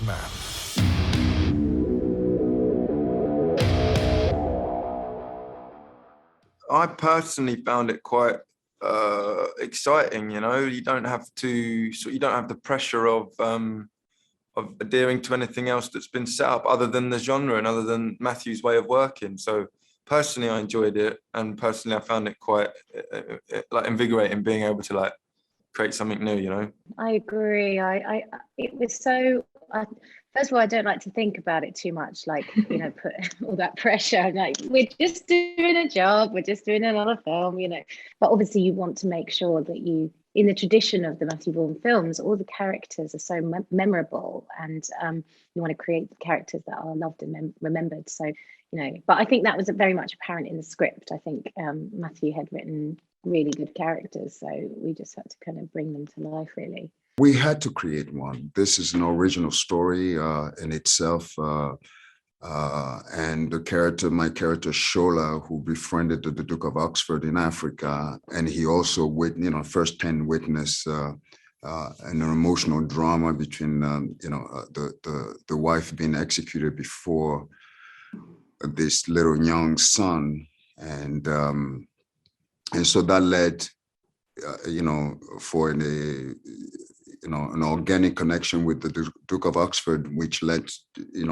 Man. I personally found it quite exciting. You know, you don't have the pressure of adhering to anything else that's been set up other than the genre and other than Matthew's way of working. So personally, I enjoyed it, and personally, I found it quite like invigorating being able to like create something new. You know, I agree. It was so. First of all, I don't like to think about it too much, like, you know, put all that pressure. Like, we're just doing a job, we're just doing another film, you know. But obviously, you want to make sure that you, in the tradition of the Matthew Vaughn films, all the characters are so memorable, and you want to create characters that are loved and remembered. So, you know, but I think that was very much apparent in the script. I think Matthew had written really good characters, so we just had to kind of bring them to life, really. We had to create one. This is an original story in itself. And my character Shola, who befriended the Duke of Oxford in Africa, and he also first-hand witnessed an emotional drama between the wife being executed before this little young son, and so that led for an organic connection with the Duke of Oxford, which led,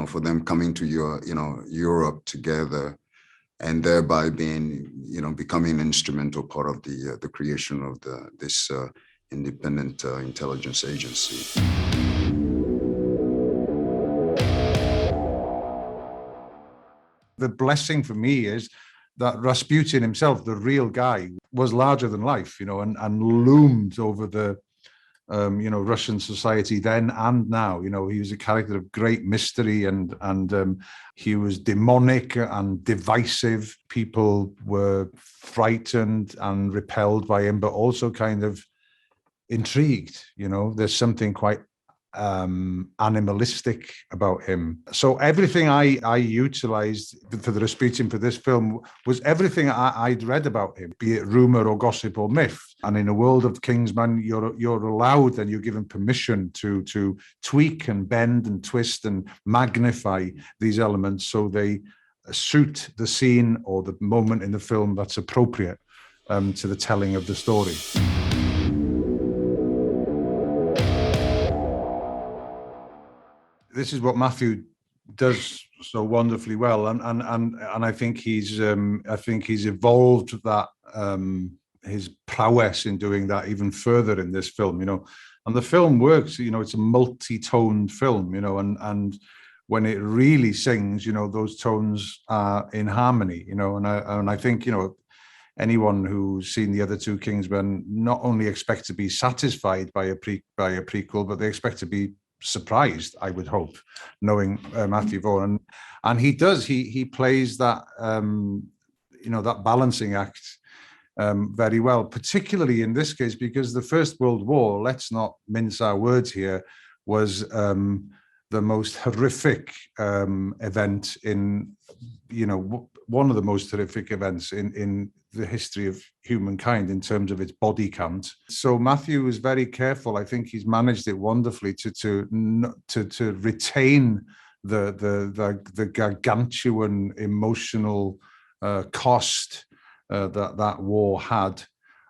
for them coming to Europe together, and thereby being, becoming an instrumental part of the creation of this independent intelligence agency. The blessing for me is that Rasputin himself, the real guy, was larger than life, and loomed over the Russian society then and now. He was a character of great mystery, and he was demonic and divisive. People were frightened and repelled by him, but also kind of intrigued. There's something quite animalistic about him. So everything I utilized for the Rasputin for this film was everything I'd read about him, be it rumor or gossip or myth. And in a world of Kingsman, you're allowed and you're given permission to tweak and bend and twist and magnify these elements so they suit the scene or the moment in the film that's appropriate to the telling of the story. This is what Matthew does so wonderfully well, and I think he's evolved that his prowess in doing that even further in this film, and the film works. It's a multi-toned film, and when it really sings, those tones are in harmony, and I think anyone who's seen the other two Kingsmen not only expect to be satisfied by a prequel, but they expect to be surprised, I would hope, knowing Matthew Vaughn, and he does. He plays that that balancing act very well, particularly in this case, because the First World War, let's not mince our words here, was the most horrific event in one of the most horrific events in the history of humankind in terms of its body count. So Matthew was very careful. I think he's managed it wonderfully to retain the gargantuan emotional cost that war had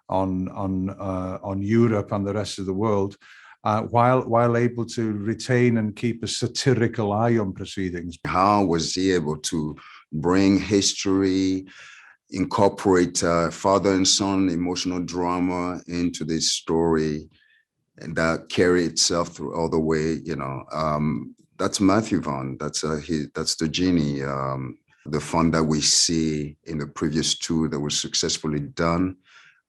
on Europe and the rest of the world, while able to retain and keep a satirical eye on proceedings. How was he able to bring history, incorporate father and son emotional drama into this story, and that carry itself through all the way? That's Matthew Vaughn. That's the genie. The fun that we see in the previous two that was successfully done,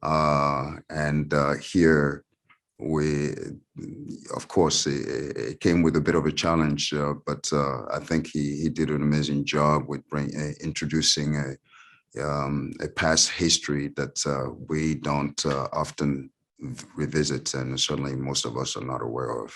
and here we, of course, it came with a bit of a challenge, but I think he did an amazing job with introducing a past history that we don't often revisit, and certainly most of us are not aware of.